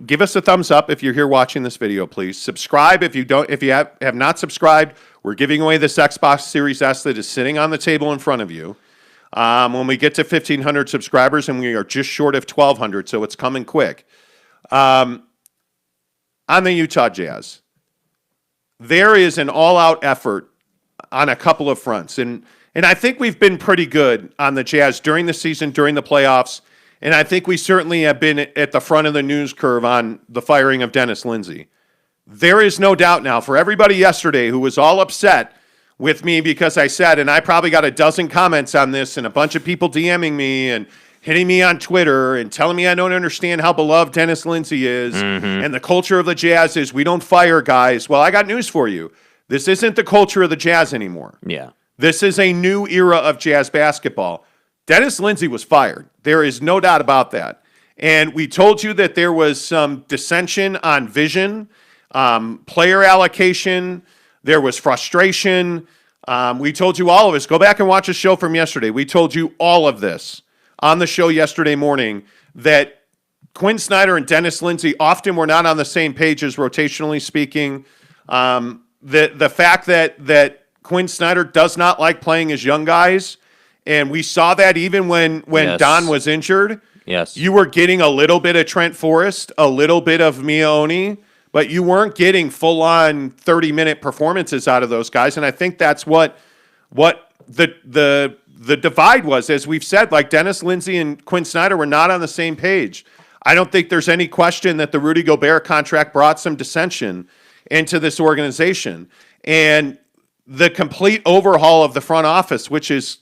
give us a thumbs up if you're here watching this video, please. Subscribe if you have not subscribed. We're giving away this Xbox Series S that is sitting on the table in front of you. When we get to 1,500 subscribers, and we are just short of 1,200, so it's coming quick. On the Utah Jazz, there is an all-out effort on a couple of fronts. And I think we've been pretty good on the Jazz during the season, during the playoffs, and I think we certainly have been at the front of the news curve on the firing of Dennis Lindsey. There is no doubt now for everybody yesterday who was all upset with me because I said, and I probably got a dozen comments on this and a bunch of people DMing me and hitting me on Twitter and telling me I don't understand how beloved Dennis Lindsey is and the culture of the Jazz is we don't fire guys. Well, I got news for you. This isn't the culture of the Jazz anymore. Yeah. This is a new era of Jazz basketball. Dennis Lindsey was fired. There is no doubt about that. And we told you that there was some dissension on vision, player allocation. There was frustration. We told you all of this. Go back and watch a show from yesterday. We told you all of this on the show yesterday morning, that Quinn Snyder and Dennis Lindsey often were not on the same pages, rotationally speaking. The fact that Quinn Snyder does not like playing his young guys, and we saw that even when Yes. Don was injured. Yes. You were getting a little bit of Trent Forrest, a little bit of Mione, but you weren't getting full-on 30-minute performances out of those guys. And I think that's what the divide was. As we've said, like Dennis Lindsey and Quinn Snyder were not on the same page. I don't think there's any question that the Rudy Gobert contract brought some dissension into this organization. And the complete overhaul of the front office, which is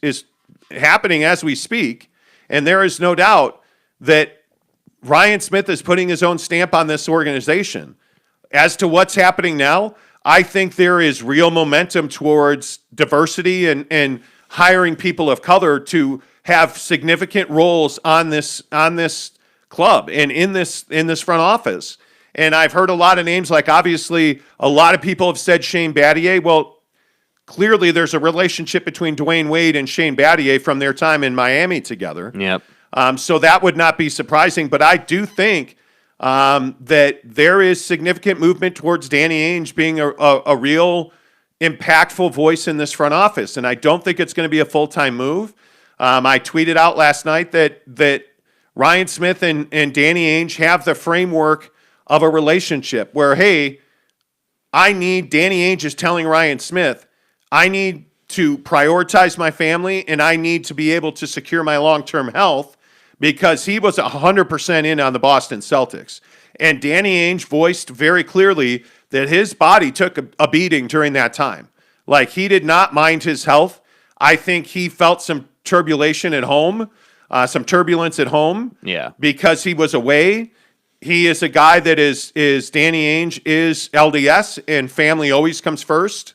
happening as we speak, and there is no doubt that Ryan Smith is putting his own stamp on this organization. As to what's happening now, I think there is real momentum towards diversity and hiring people of color to have significant roles on this club and in this front office. And I've heard a lot of names, like obviously a lot of people have said Shane Battier. Well, clearly there's a relationship between Dwayne Wade and Shane Battier from their time in Miami together. Yep. So that would not be surprising. But I do think that there is significant movement towards Danny Ainge being a real impactful voice in this front office. And I don't think it's going to be a full-time move. I tweeted out last night that Ryan Smith and Danny Ainge have the framework of a relationship where, hey, Danny Ainge is telling Ryan Smith, I need to prioritize my family and I need to be able to secure my long-term health, because he was 100% in on the Boston Celtics. And Danny Ainge voiced very clearly that his body took a beating during that time. Like, he did not mind his health. I think he felt some turbulence at home. Yeah. Because he was away. He is a guy that is Danny Ainge is LDS, and family always comes first.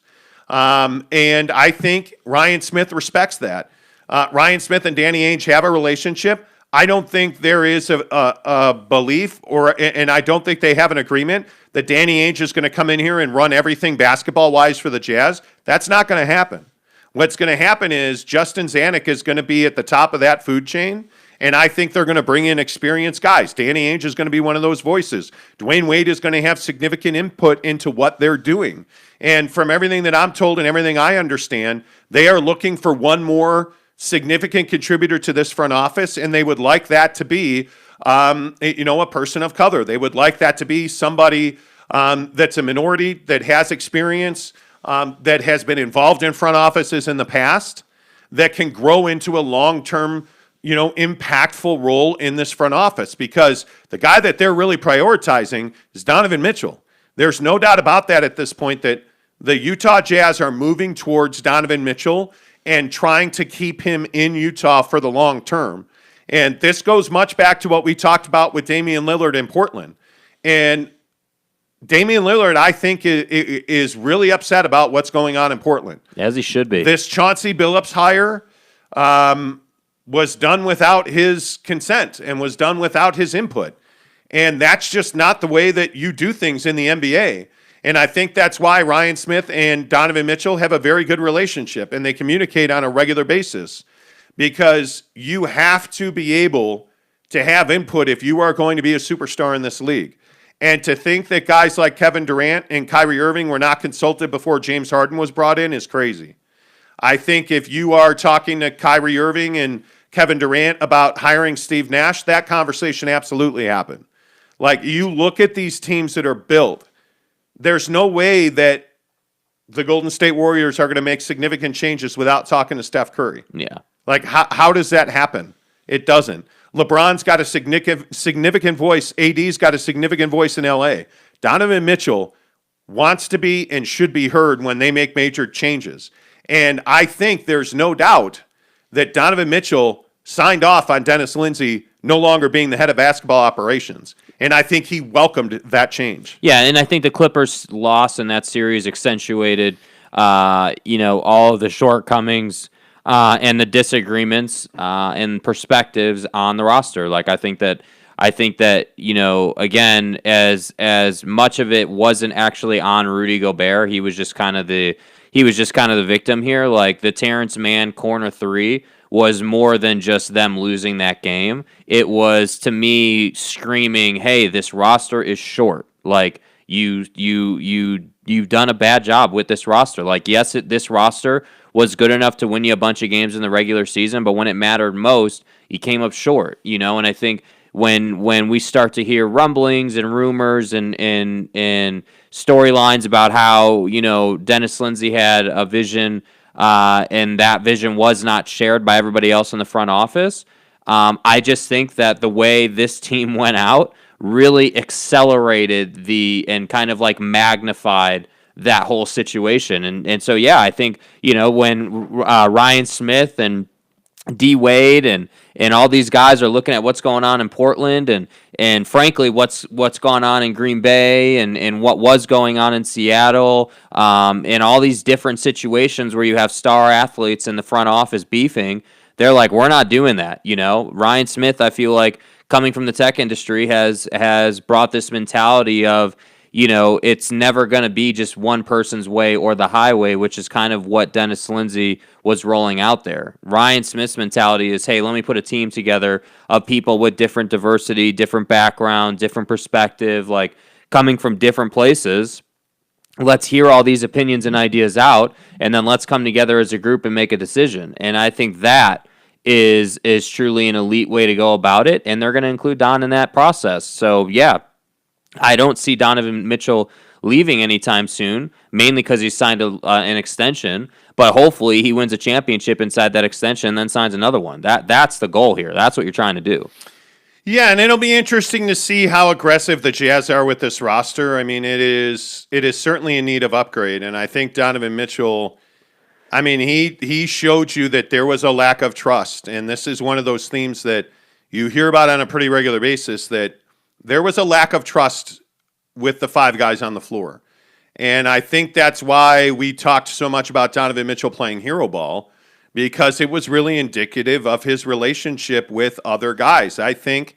And I think Ryan Smith respects that. Ryan Smith and Danny Ainge have a relationship. I don't think there is a belief, and I don't think they have an agreement that Danny Ainge is going to come in here and run everything basketball-wise for the Jazz. That's not going to happen. What's going to happen is Justin Zanuck is going to be at the top of that food chain, and I think they're going to bring in experienced guys. Danny Ainge is going to be one of those voices. Dwayne Wade is going to have significant input into what they're doing. And from everything that I'm told and everything I understand, they are looking for one more significant contributor to this front office, and they would like that to be, a person of color. They would like that to be somebody that's a minority, that has experience, that has been involved in front offices in the past, that can grow into a long-term, impactful role in this front office. Because the guy that they're really prioritizing is Donovan Mitchell. There's no doubt about that at this point, that the Utah Jazz are moving towards Donovan Mitchell and trying to keep him in Utah for the long term. And this goes much back to what we talked about with Damian Lillard in Portland. And Damian Lillard, I think, is really upset about what's going on in Portland. As he should be. This Chauncey Billups hire was done without his consent and was done without his input. And that's just not the way that you do things in the NBA. And I think that's why Ryan Smith and Donovan Mitchell have a very good relationship, and they communicate on a regular basis, because you have to be able to have input if you are going to be a superstar in this league. And to think that guys like Kevin Durant and Kyrie Irving were not consulted before James Harden was brought in is crazy. I think if you are talking to Kyrie Irving and Kevin Durant about hiring Steve Nash, that conversation absolutely happened. Like, you look at these teams that are built, there's no way that the Golden State Warriors are going to make significant changes without talking to Steph Curry. Yeah. Like, how does that happen? It doesn't. LeBron's got a significant voice. AD's got a significant voice in LA. Donovan Mitchell wants to be and should be heard when they make major changes. And I think there's no doubt that Donovan Mitchell signed off on Dennis Lindsey no longer being the head of basketball operations. And I think he welcomed that change. Yeah, and I think the Clippers' loss in that series accentuated, all of the shortcomings and the disagreements and perspectives on the roster. Like, I think that again, as much of it wasn't actually on Rudy Gobert, he was just kind of the victim here. Like, the Terrence Mann corner three was more than just them losing that game. It was, to me, screaming, "Hey, this roster is short. Like, you've done a bad job with this roster. Like, yes, this roster was good enough to win you a bunch of games in the regular season, but when it mattered most, you came up short." And I think when we start to hear rumblings and rumors and storylines about how Dennis Lindsey had a vision, and that vision was not shared by everybody else in the front office, I just think that the way this team went out really accelerated and kind of like magnified that whole situation. And so, yeah, I think, when Ryan Smith and D Wade and all these guys are looking at what's going on in Portland and frankly what's gone on in Green Bay and what was going on in Seattle, and all these different situations where you have star athletes in the front office beefing, they're like, we're not doing that. Ryan Smith, I feel like, coming from the tech industry, has brought this mentality of, it's never going to be just one person's way or the highway, which is kind of what Dennis Lindsey was rolling out there. Ryan Smith's mentality is, hey, let me put a team together of people with different diversity, different background, different perspective, like coming from different places. Let's hear all these opinions and ideas out, and then let's come together as a group and make a decision. And I think that is truly an elite way to go about it, and they're going to include Don in that process. So, yeah, I don't see Donovan Mitchell leaving anytime soon, mainly because he signed an extension, but hopefully he wins a championship inside that extension and then signs another one. That's the goal here. That's what you're trying to do. Yeah, and it'll be interesting to see how aggressive the Jazz are with this roster. I mean, it is certainly in need of upgrade, and I think Donovan Mitchell, I mean, he showed you that there was a lack of trust, and this is one of those themes that you hear about on a pretty regular basis, that there was a lack of trust with the five guys on the floor. And I think that's why we talked so much about Donovan Mitchell playing hero ball, because it was really indicative of his relationship with other guys. I think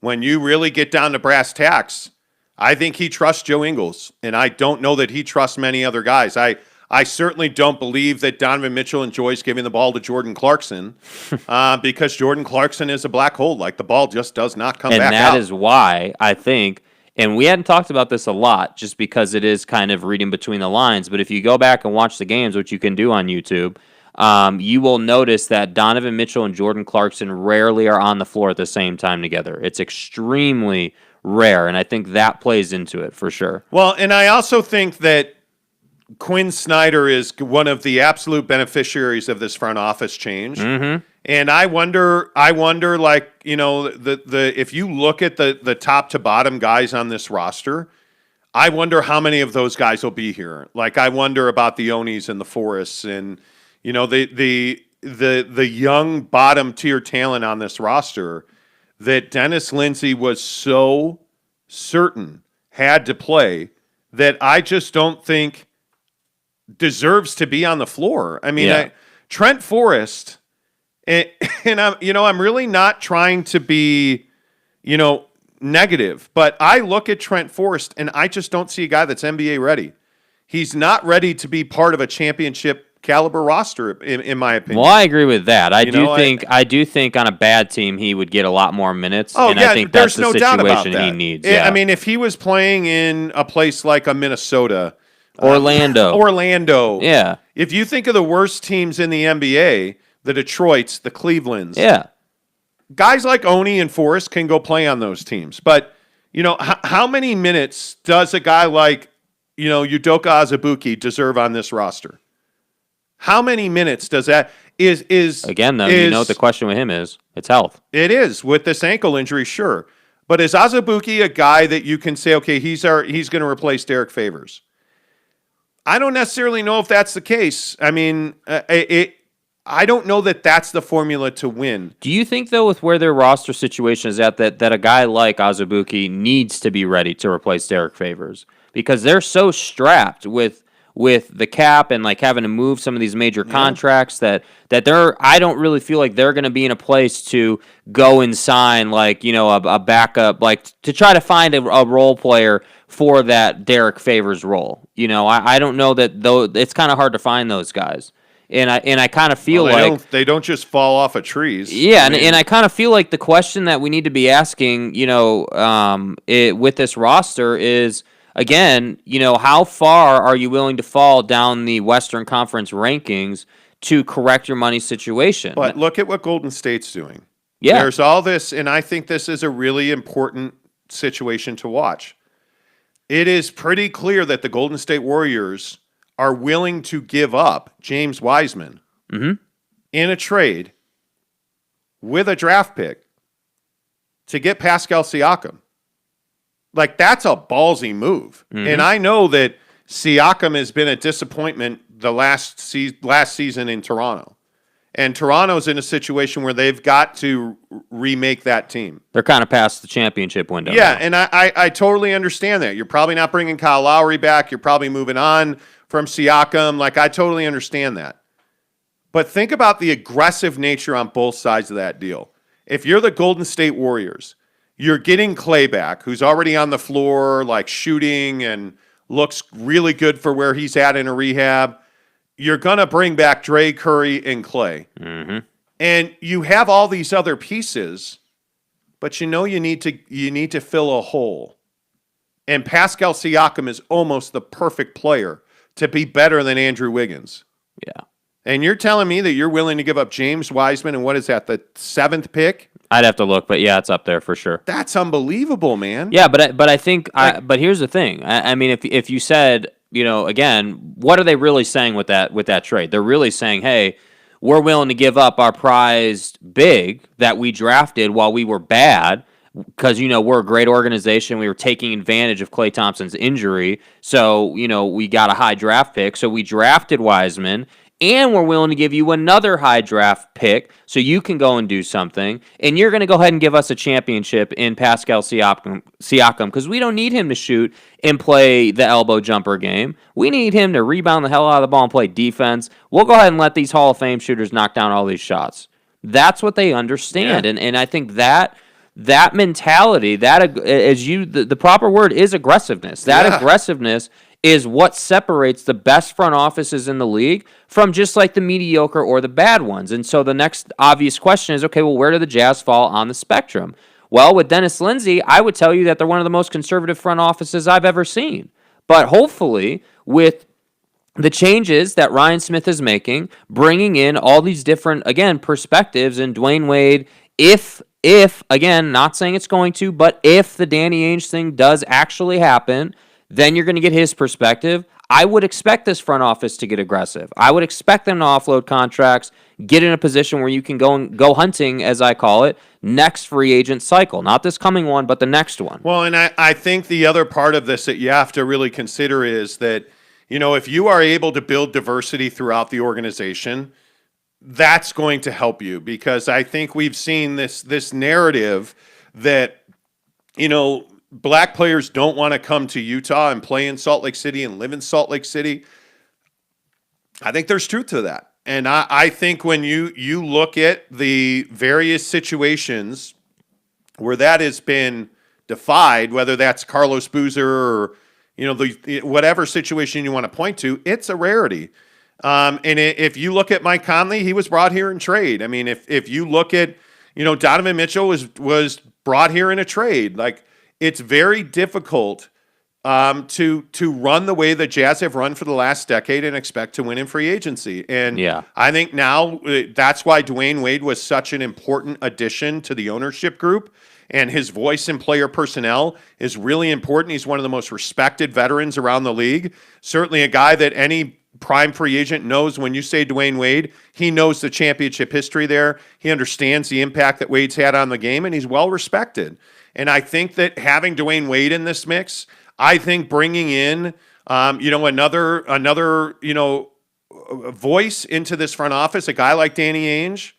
when you really get down to brass tacks, I think he trusts Joe Ingles, and I don't know that he trusts many other guys. I certainly don't believe that Donovan Mitchell enjoys giving the ball to Jordan Clarkson, because Jordan Clarkson is a black hole. Like, the ball just does not come back out. And that is why I think, and we hadn't talked about this a lot just because it is kind of reading between the lines, but if you go back and watch the games, which you can do on YouTube, you will notice that Donovan Mitchell and Jordan Clarkson rarely are on the floor at the same time together. It's extremely rare, and I think that plays into it for sure. Well, and I also think that Quinn Snyder is one of the absolute beneficiaries of this front office change. Mm-hmm. And I wonder, like, if you look at the top to bottom guys on this roster, I wonder how many of those guys will be here. Like, I wonder about the Onis and the Forrests and, the young bottom tier talent on this roster that Dennis Lindsey was so certain had to play, that I just don't think deserves to be on the floor. I mean, Trent Forrest, and I'm really not trying to be, negative, but I look at Trent Forrest and I just don't see a guy that's NBA ready. He's not ready to be part of a championship caliber roster, in my opinion. Well, I agree with that. I know, do think on a bad team he would get a lot more minutes, Oh, and yeah, I think there's that's the no doubt about situation he that. needs. I mean, if he was playing in a place like a Minnesota, Orlando. Orlando. Yeah. If you think of the worst teams in the NBA, the Detroits, the Clevelands, Yeah. guys like Oni and Forrest can go play on those teams. But, how many minutes does a guy like, Udoka Azubuike deserve on this roster? How many minutes does that is Again, though, you know what the question with him is? It's health. It is with this ankle injury, sure. But is Azubuike a guy that you can say, okay, he's going to replace Derek Favors? I don't necessarily know if that's the case. I mean, I don't know that that's the formula to win. Do you think, though, with where their roster situation is at, that a guy like Azubuike needs to be ready to replace Derek Favors? Because they're so strapped with the cap and like having to move some of these major contracts that I don't really feel like they're going to be in a place to go and sign like, a backup, like to try to find a role player for that Derek Favors role. I don't know that, though, it's kind of hard to find those guys. And I kind of feel they don't just fall off of trees. Yeah, and I kind of feel like the question that we need to be asking, with this roster is, again, how far are you willing to fall down the Western Conference rankings to correct your money situation? But look at what Golden State's doing. Yeah. There's all this, and I think this is a really important situation to watch. It is pretty clear that the Golden State Warriors are willing to give up James Wiseman in a trade with a draft pick to get Pascal Siakam. Like, that's a ballsy move. And I know that Siakam has been a disappointment the last season in Toronto. And Toronto's in a situation where they've got to remake that team. They're kind of past the championship window. Yeah, now. and I totally understand that. You're probably not bringing Kyle Lowry back. You're probably moving on from Siakam. Like, I totally understand that. But think about the aggressive nature on both sides of that deal. If you're the Golden State Warriors, you're getting Clay back, who's already on the floor, like shooting and looks really good for where he's at in a rehab. You're going to bring back Dre, Curry, and Clay. And you have all these other pieces, but you need to fill a hole. And Pascal Siakam is almost the perfect player to be better than Andrew Wiggins. Yeah. And you're telling me that you're willing to give up James Wiseman and what is that, the 7th pick? I'd have to look, but yeah, it's up there for sure. That's unbelievable, man. Yeah, but I think but here's the thing. I mean, if you said, again, what are they really saying with that trade? They're really saying, hey, we're willing to give up our prized big that we drafted while we were bad because, we're a great organization. We were taking advantage of Klay Thompson's injury. So, we got a high draft pick. So we drafted Wiseman. And we're willing to give you another high draft pick so you can go and do something. And you're going to go ahead and give us a championship in Pascal Siakam because we don't need him to shoot and play the elbow jumper game. We need him to rebound the hell out of the ball and play defense. We'll go ahead and let these Hall of Fame shooters knock down all these shots. That's what they understand. Yeah. And I think that mentality, the proper word is aggressiveness. That aggressiveness is what separates the best front offices in the league from just like the mediocre or the bad ones. And so the next obvious question is, okay, well, where do the Jazz fall on the spectrum? Well, with Dennis Lindsey, I would tell you that they're one of the most conservative front offices I've ever seen. But hopefully, with the changes that Ryan Smith is making, bringing in all these different, again, perspectives, and Dwayne Wade, if, again, not saying it's going to, but if the Danny Ainge thing does actually happen, then you're going to get his perspective. I would expect this front office to get aggressive. I would expect them to offload contracts, get in a position where you can go hunting, as I call it, next free agent cycle. Not this coming one, but the next one. Well, and I think the other part of this that you have to really consider is that, if you are able to build diversity throughout the organization, that's going to help you, because I think we've seen this narrative that, black players don't want to come to Utah and play in Salt Lake City and live in Salt Lake City. I think there's truth to that. And I think when you look at the various situations where that has been defied, whether that's Carlos Boozer or, whatever situation you want to point to, it's a rarity. If you look at Mike Conley, he was brought here in trade. I mean, if you look at, Donovan Mitchell was brought here in a trade. Like, it's very difficult to run the way the Jazz have run for the last decade and expect to win in free agency. And Yeah. I think now that's why Dwayne Wade was such an important addition to the ownership group. And his voice and player personnel is really important. He's one of the most respected veterans around the league. Certainly a guy that any prime free agent knows. When you say Dwayne Wade, he knows the championship history there. He understands the impact that Wade's had on the game, and he's well respected. And I think that having Dwayne Wade in this mix, I think bringing in, another voice into this front office, a guy like Danny Ainge,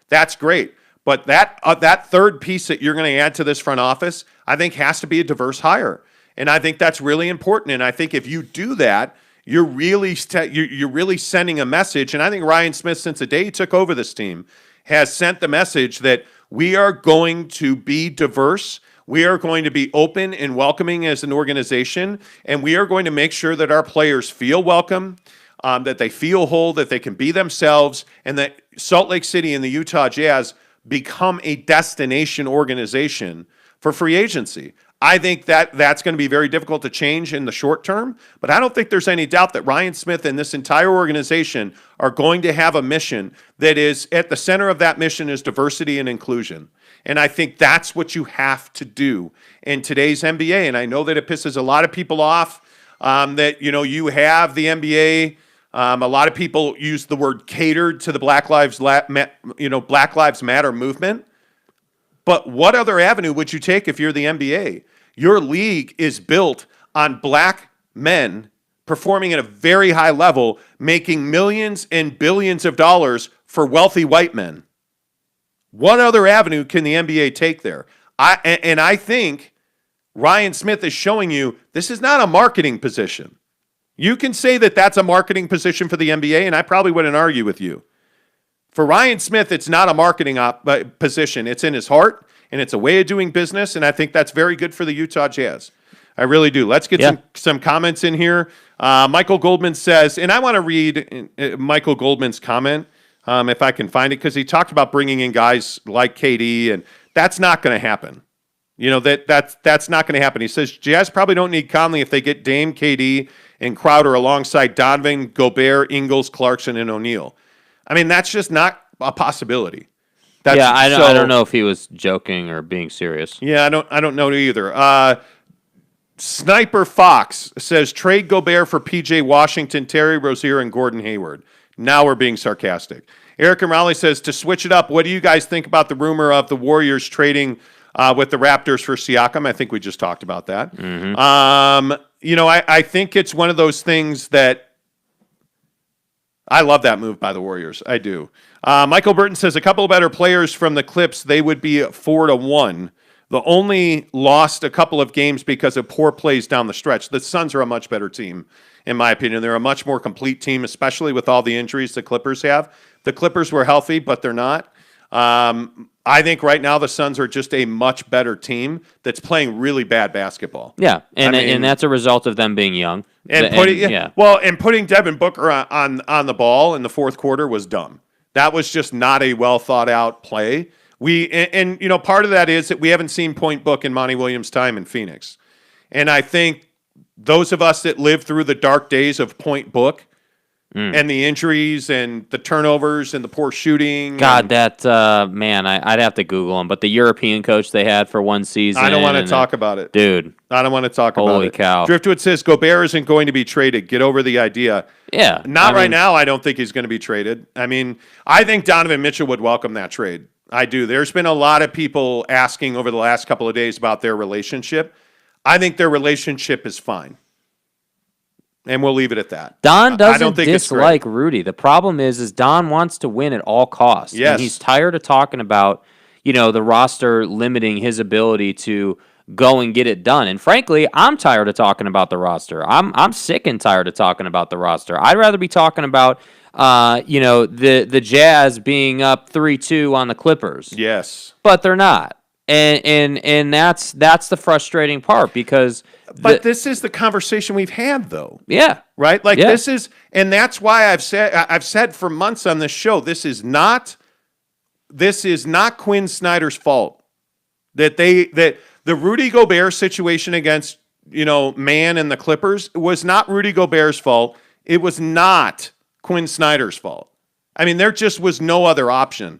that's great. But that third piece that you're going to add to this front office, I think has to be a diverse hire. And I think that's really important. And I think if you do that, you're really sending a message. And I think Ryan Smith, since the day he took over this team, has sent the message that we are going to be diverse. We are going to be open and welcoming as an organization, and we are going to make sure that our players feel welcome, that they feel whole, that they can be themselves, and that Salt Lake City and the Utah Jazz become a destination organization for free agency. I think that's going to be very difficult to change in the short term, but I don't think there's any doubt that Ryan Smith and this entire organization are going to have a mission that is at the center of that mission is diversity and inclusion. And I think that's what you have to do in today's NBA. And I know that it pisses a lot of people off that, you have the NBA. A lot of people use the word catered to the Black Lives Matter movement. But what other avenue would you take if you're the NBA? Your league is built on black men performing at a very high level, making millions and billions of dollars for wealthy white men. What other avenue can the NBA take there? I think Ryan Smith is showing you this is not a marketing position. You can say that that's a marketing position for the NBA, and I probably wouldn't argue with you. For Ryan Smith, it's not a marketing position. It's in his heart, and it's a way of doing business, and I think that's very good for the Utah Jazz. I really do. Let's get some comments in here. Michael Goldman says, and I want to read Michael Goldman's comment, if I can find it, because he talked about bringing in guys like KD, and that's not going to happen. That's not going to happen. He says, Jazz probably don't need Conley if they get Dame, KD, and Crowder alongside Donovan, Gobert, Ingles, Clarkson, and O'Neal. I mean, that's just not a possibility. I don't know if he was joking or being serious. Yeah, I don't know either. Sniper Fox says trade Gobert for PJ Washington, Terry Rozier, and Gordon Hayward. Now we're being sarcastic. Eric and Raleigh says to switch it up. What do you guys think about the rumor of the Warriors trading with the Raptors for Siakam? I think we just talked about that. Mm-hmm. I think it's one of those things that I love that move by the Warriors. I do. Michael Burton says a couple of better players from the Clips, they would be 4-1. The only lost a couple of games because of poor plays down the stretch. The Suns are a much better team, in my opinion. They're a much more complete team, especially with all the injuries the Clippers have. The Clippers were healthy, but they're not. I think right now the Suns are just a much better team that's playing really bad basketball. Yeah, and that's a result of them being young. And putting Devin Booker on the ball in the fourth quarter was dumb. That was just not a well thought out play. Part of that is that we haven't seen Point Book in Monty Williams' time in Phoenix. And I think those of us that lived through the dark days of Point Book and the injuries and the turnovers and the poor shooting. God, I'd have to Google him. But the European coach they had for one season. I don't want to talk about it. Dude. I don't want to talk about it. Holy cow. Driftwood says Gobert isn't going to be traded. Get over the idea. Yeah. Right now, I don't think he's going to be traded. I mean, I think Donovan Mitchell would welcome that trade. I do. There's been a lot of people asking over the last couple of days about their relationship. I think their relationship is fine. And we'll leave it at that. Don doesn't dislike Rudy. The problem is Don wants to win at all costs. Yes. And he's tired of talking about, the roster limiting his ability to go and get it done. And frankly, I'm tired of talking about the roster. I'm sick and tired of talking about the roster. I'd rather be talking about the Jazz being up 3-2 on the Clippers. Yes. But they're not. And that's the frustrating part because But this is the conversation we've had, though. yeah. Right? Like Yeah. this is, and that's why I've said for months on this show, this is not Quinn Snyder's fault that the Rudy Gobert situation against Man and the Clippers was not Rudy Gobert's fault. It was not Quinn Snyder's fault. I mean, there just was no other option.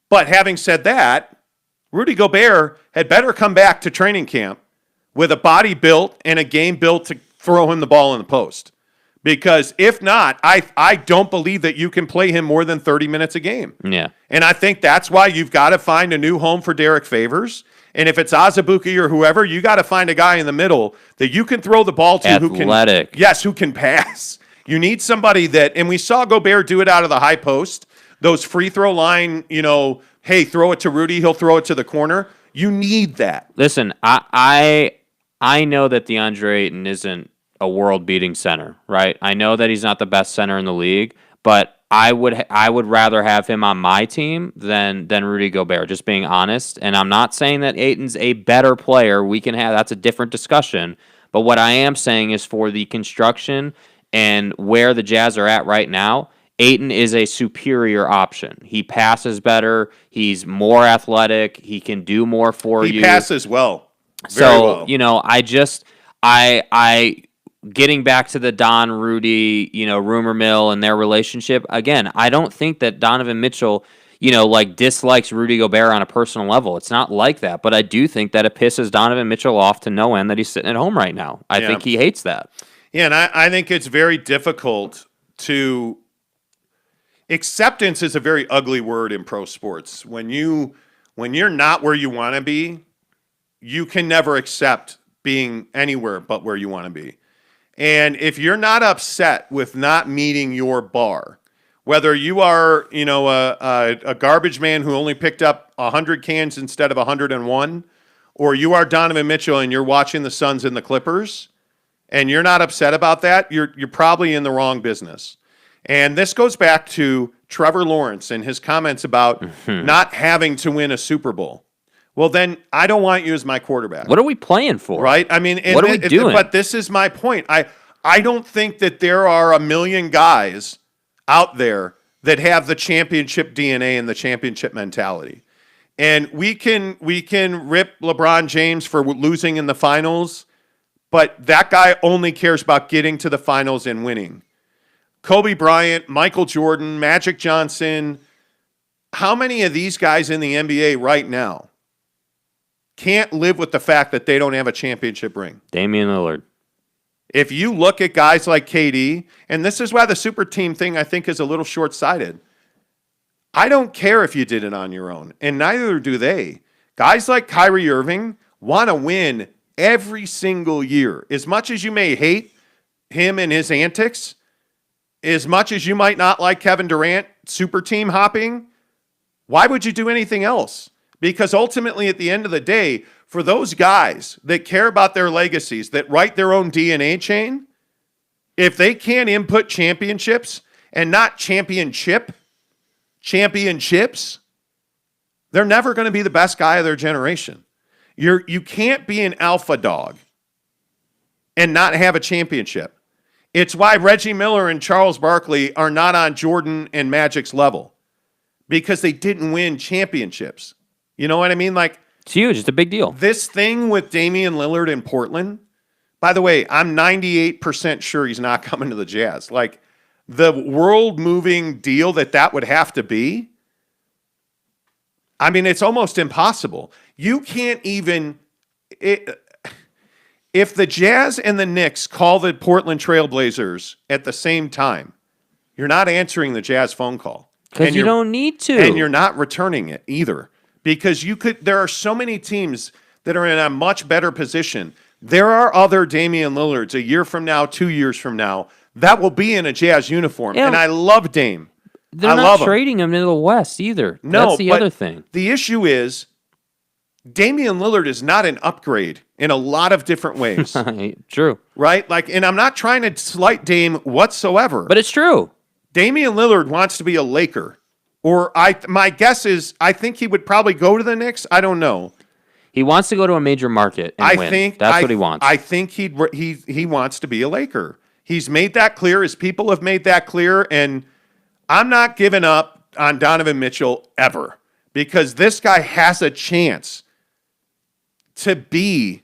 But having said that, Rudy Gobert had better come back to training camp with a body built and a game built to throw him the ball in the post. Because if not, I don't believe that you can play him more than 30 minutes a game. Yeah. And I think that's why you've got to find a new home for Derek Favors. And if it's Azubuike or whoever, you got to find a guy in the middle that you can throw the ball to Athletic. who can pass. You need somebody that, and we saw Gobert do it out of the high post, those free throw line, hey, throw it to Rudy, he'll throw it to the corner. You need that. Listen, I know that DeAndre Ayton isn't a world-beating center, right? I know that he's not the best center in the league, but I would rather have him on my team than Rudy Gobert, just being honest. And I'm not saying that Ayton's a better player. That's a different discussion. But what I am saying is for the construction and where the Jazz are at right now, Ayton is a superior option. He passes better. He's more athletic. He can do more for you. He passes well. Very well. I getting back to the Don Rudy, rumor mill and their relationship, again, I don't think that Donovan Mitchell, dislikes Rudy Gobert on a personal level. It's not like that, but I do think that it pisses Donovan Mitchell off to no end that he's sitting at home right now. I think he hates that. Yeah, and I think it's very difficult to acceptance is a very ugly word in pro sports. When you're not where you want to be, you can never accept being anywhere but where you want to be. And if you're not upset with not meeting your bar, whether you are, a garbage man who only picked up 100 cans instead of 101, or you are Donovan Mitchell and you're watching the Suns and the Clippers, and you're not upset about that, you're probably in the wrong business. And this goes back to Trevor Lawrence and his comments about not having to win a Super Bowl. Well, then I don't want you as my quarterback. What are we playing for? Right? I mean, what are we doing? But this is my point. I don't think that there are a million guys out there that have the championship DNA and the championship mentality. And we can rip LeBron James for losing in the finals, but that guy only cares about getting to the finals and winning. Kobe Bryant, Michael Jordan, Magic Johnson, how many of these guys in the NBA right now can't live with the fact that they don't have a championship ring? Damian Lillard. If you look at guys like KD, and this is why the super team thing I think is a little short-sighted. I don't care if you did it on your own, and neither do they. Guys like Kyrie Irving want to win every single year. As much as you may hate him and his antics, as much as you might not like Kevin Durant super team hopping, why would you do anything else? Because ultimately, at the end of the day, for those guys that care about their legacies, that write their own DNA chain, if they can't input championships and not championships, they're never going to be the best guy of their generation. You can't be an alpha dog and not have a championship. It's why Reggie Miller and Charles Barkley are not on Jordan and Magic's level, because they didn't win championships. You know what I mean? Like, it's huge. It's a big deal. This thing with Damian Lillard in Portland, by the way, I'm 98% sure he's not coming to the Jazz. Like, the world-moving deal that would have to be, I mean, it's almost impossible. You can't even... If the Jazz and the Knicks call the Portland Trailblazers at the same time, you're not answering the Jazz phone call. Because you don't need to. And you're not returning it either. Because there are so many teams that are in a much better position. There are other Damian Lillards a year from now, 2 years from now, that will be in a Jazz uniform. Yeah. And I love Dame. They're not trading him into the West either. No, that's the other thing. The issue is Damian Lillard is not an upgrade in a lot of different ways. True. Right? Like, and I'm not trying to slight Dame whatsoever. But it's true. Damian Lillard wants to be a Laker. Or my guess is I think he would probably go to the Knicks. I don't know. He wants to go to a major market and win. That's what he wants. I think he wants to be a Laker. He's made that clear. His people have made that clear, and I'm not giving up on Donovan Mitchell ever, because this guy has a chance to be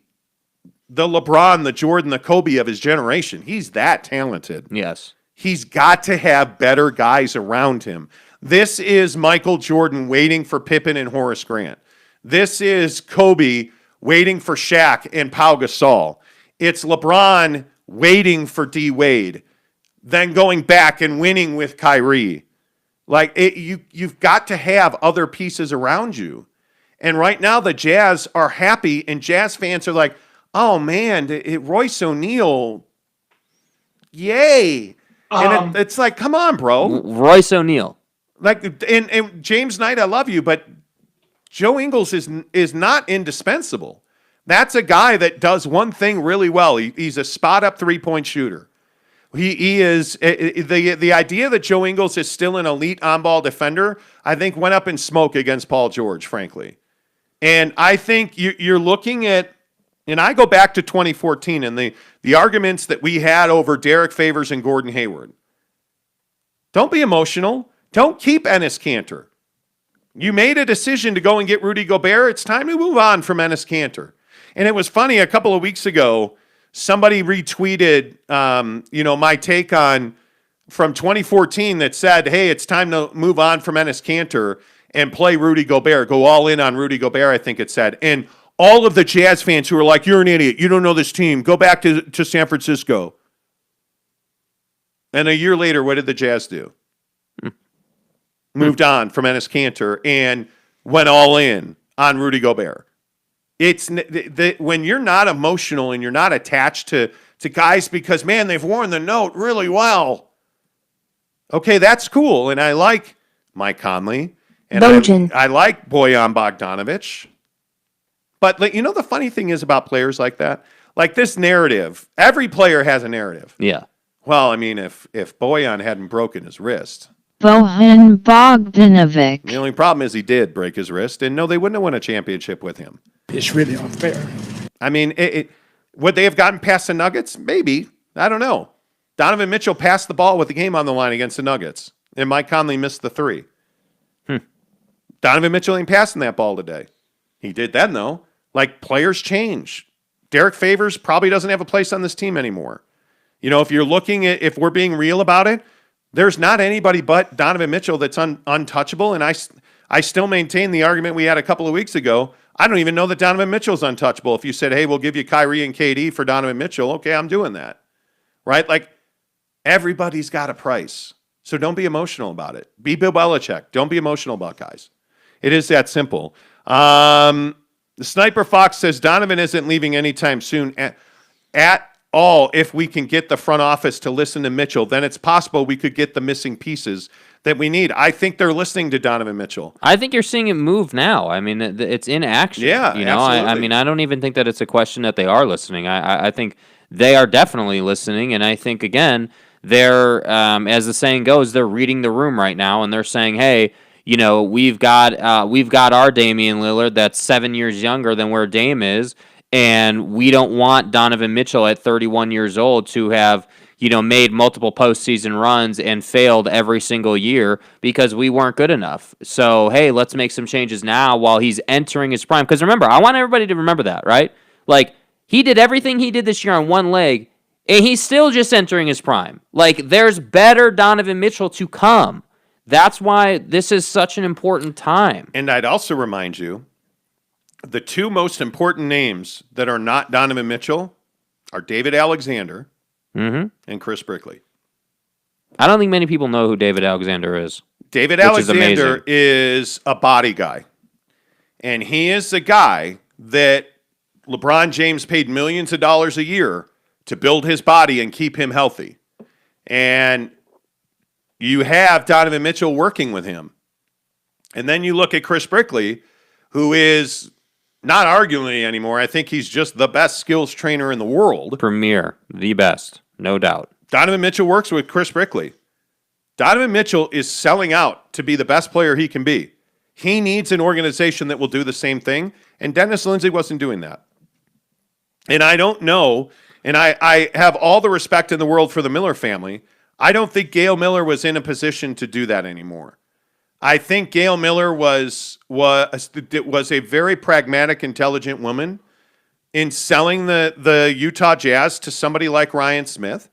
the LeBron, the Jordan, the Kobe of his generation. He's that talented. Yes. He's got to have better guys around him. This is Michael Jordan waiting for Pippen and Horace Grant. This is Kobe waiting for Shaq and Pau Gasol. It's LeBron waiting for D. Wade, then going back and winning with Kyrie. You've got to have other pieces around you. And right now the Jazz are happy, and Jazz fans are like, oh man, Royce O'Neal, yay. And it's like, come on, bro. Royce O'Neal. And James Knight, I love you, but Joe Ingles is not indispensable. That's a guy that does one thing really well. He's a spot-up three-point shooter. He is the idea that Joe Ingles is still an elite on-ball defender, I think went up in smoke against Paul George, frankly. And I think you're looking at, and I go back to 2014 and the arguments that we had over Derek Favors and Gordon Hayward. Don't be emotional. Don't keep Enes Kanter. You made a decision to go and get Rudy Gobert. It's time to move on from Enes Kanter. And it was funny, a couple of weeks ago, somebody retweeted, my take on from 2014 that said, hey, it's time to move on from Enes Kanter and play Rudy Gobert. Go all in on Rudy Gobert, I think it said. And all of the Jazz fans who were like, you're an idiot. You don't know this team. Go back to San Francisco. And a year later, what did the Jazz do? Moved on from Enes Kanter and went all in on Rudy Gobert. It's when you're not emotional and you're not attached to guys because, man, they've worn the note really well. Okay, that's cool. And I like Mike Conley. And I like Bojan Bogdanovic. But the funny thing is about players like that, like this narrative, every player has a narrative. Yeah. Well, I mean, if Bojan hadn't broken his wrist. Bojan Bogdanovic. The only problem is he did break his wrist, and no, they wouldn't have won a championship with him. It's really unfair. I mean, would they have gotten past the Nuggets? Maybe. I don't know. Donovan Mitchell passed the ball with the game on the line against the Nuggets, and Mike Conley missed the three. Donovan Mitchell ain't passing that ball today. He did then, though. Like, players change. Derek Favors probably doesn't have a place on this team anymore. If you're looking at, if we're being real about it, there's not anybody but Donovan Mitchell that's untouchable, and I still maintain the argument we had a couple of weeks ago. I don't even know that Donovan Mitchell's untouchable. If you said, hey, we'll give you Kyrie and KD for Donovan Mitchell, okay, I'm doing that. Right? Like, everybody's got a price. So don't be emotional about it. Be Bill Belichick. Don't be emotional about guys. It is that simple. The Sniper Fox says Donovan isn't leaving anytime soon at all. If we can get the front office to listen to Mitchell, then it's possible we could get the missing pieces that we need. I think they're listening to Donovan Mitchell. I think you're seeing it move now. I mean, it's in action. Yeah, absolutely. I mean, I don't even think that it's a question that they are listening. I think they are definitely listening, and I think, again, they're, as the saying goes, they're reading the room right now, and they're saying, hey, we've got our Damian Lillard that's 7 years younger than where Dame is, and we don't want Donovan Mitchell at 31 years old to have, made multiple postseason runs and failed every single year because we weren't good enough. So, hey, let's make some changes now while he's entering his prime. Because remember, I want everybody to remember that, right? Like, he did everything he did this year on one leg, and he's still just entering his prime. Like, there's better Donovan Mitchell to come. That's why this is such an important time. And I'd also remind you, the two most important names that are not Donovan Mitchell are David Alexander and Chris Brickley. I don't think many people know who David Alexander is. David Alexander is a body guy. And he is the guy that LeBron James paid millions of dollars a year to build his body and keep him healthy. And you have Donovan Mitchell working with him. And then you look at Chris Brickley, who is not arguably anymore. I think he's just the best skills trainer in the world. Premier, the best, no doubt. Donovan Mitchell works with Chris Brickley. Donovan Mitchell is selling out to be the best player he can be. He needs an organization that will do the same thing, And Dennis Lindsey wasn't doing that. And I don't know, and I have all the respect in the world for the Miller family. I don't think Gail Miller was in a position to do that anymore. I think Gail Miller was a very pragmatic, intelligent woman in selling the Utah Jazz to somebody like Ryan Smith,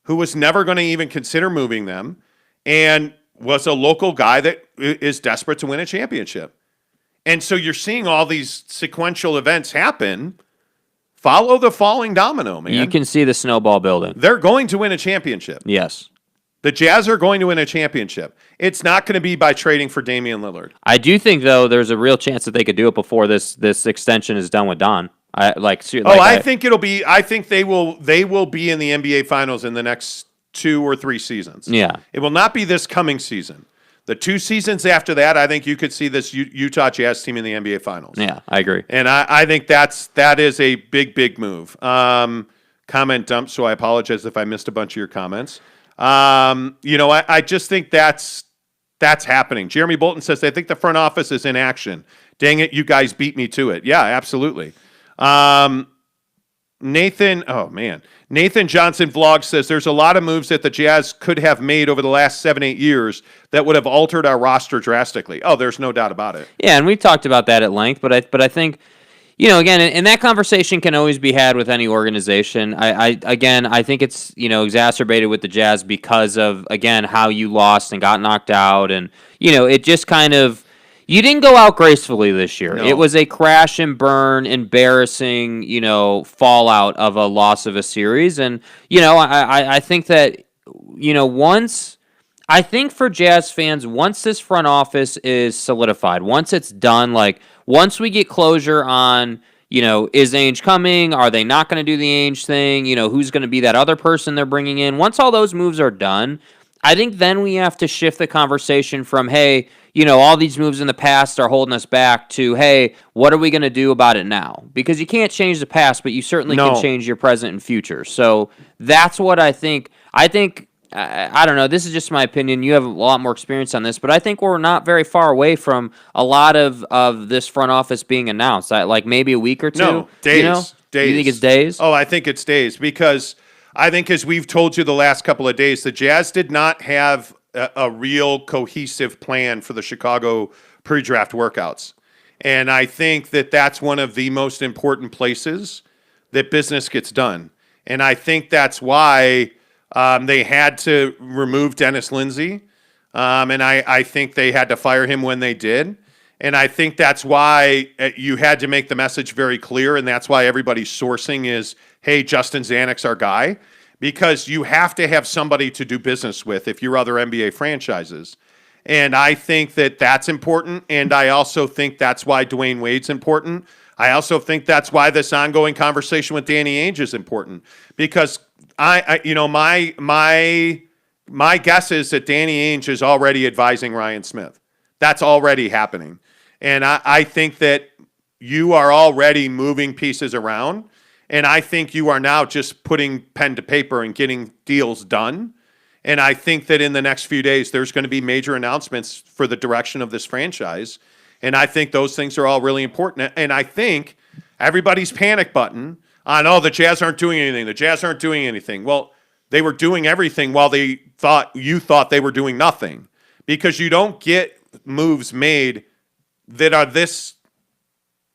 who was never going to even consider moving them, and was a local guy that is desperate to win a championship. And so you're seeing all these sequential events happen. Follow the falling domino, man. You can see the snowball building. They're going to win a championship. Yes. The Jazz are going to win a championship. It's not going to be by trading for Damian Lillard. I do think, though, there's a real chance that they could do it before this extension is done with Don. I think it'll be. I think they will be in the NBA Finals in the next 2 or 3 seasons. Yeah. It will not be this coming season. The 2 seasons after that, I think you could see this Utah Jazz team in the NBA Finals. Yeah, I agree. And I think that is a big move. Comment dump, so I apologize if I missed a bunch of your comments. I just think that's happening. Jeremy Bolton says, I think the front office is in action. Dang it, you guys beat me to it. Yeah, absolutely. Nathan Johnson Vlog says there's a lot of moves that the Jazz could have made over the last 7-8 years that would have altered our roster drastically. Oh, there's no doubt about it. Yeah, and we've talked about that at length, but I think, again, and that conversation can always be had with any organization. I think it's, exacerbated with the Jazz because of, again, how you lost and got knocked out, and, it just kind of, you didn't go out gracefully this year. No. It was a crash and burn, embarrassing, fallout of a loss of a series. And, I think that, I think for Jazz fans, once this front office is solidified, once it's done, once we get closure on, is Ainge coming? Are they not going to do the Ainge thing? Who's going to be that other person they're bringing in? Once all those moves are done, I think then we have to shift the conversation from, hey, all these moves in the past are holding us back to, hey, what are we going to do about it now? Because you can't change the past, but you certainly can change your present and future. So that's what I think. I don't know. This is just my opinion. You have a lot more experience on this, but I think we're not very far away from a lot of this front office being announced. Like maybe a week or two. No, days. Days. You think it's days? Oh, I think it's days because I think, as we've told you the last couple of days, the Jazz did not have a real cohesive plan for the Chicago pre-draft workouts. And I think that that's one of the most important places that business gets done. And I think that's why they had to remove Dennis Lindsey. And I think they had to fire him when they did. And I think that's why you had to make the message very clear. And that's why everybody's sourcing is, hey, Justin Zanik's our guy. Because you have to have somebody to do business with if you're other NBA franchises. And I think that that's important. And I also think that's why Dwayne Wade's important. I also think that's why this ongoing conversation with Danny Ainge is important. Because my guess is that Danny Ainge is already advising Ryan Smith. That's already happening. And I think that you are already moving pieces around. And I think you are now just putting pen to paper and getting deals done. And I think that in the next few days, there's going to be major announcements for the direction of this franchise. And I think those things are all really important. And I think everybody's panic button on, the Jazz aren't doing anything. The Jazz aren't doing anything. Well, they were doing everything while you thought they were doing nothing. Because you don't get moves made that are this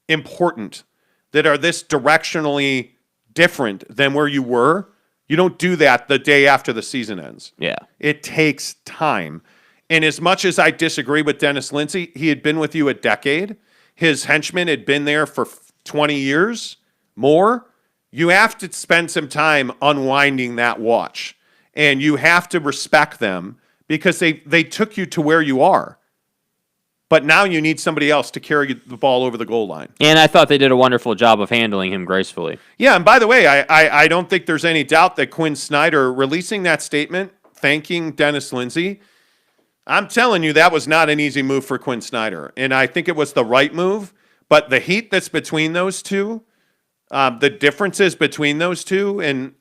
important, that are this directionally different than where you were. You don't do that the day after the season ends. Yeah. It takes time. And as much as I disagree with Dennis Lindsey, he had been with you a decade. His henchmen had been there for 20 years, more. You have to spend some time unwinding that watch. And you have to respect them because they took you to where you are. But now you need somebody else to carry the ball over the goal line. And I thought they did a wonderful job of handling him gracefully. Yeah, and by the way, I don't think there's any doubt that Quinn Snyder releasing that statement, thanking Dennis Lindsey, I'm telling you, that was not an easy move for Quinn Snyder. And I think it was the right move. But the heat that's between those two, the differences between those two, and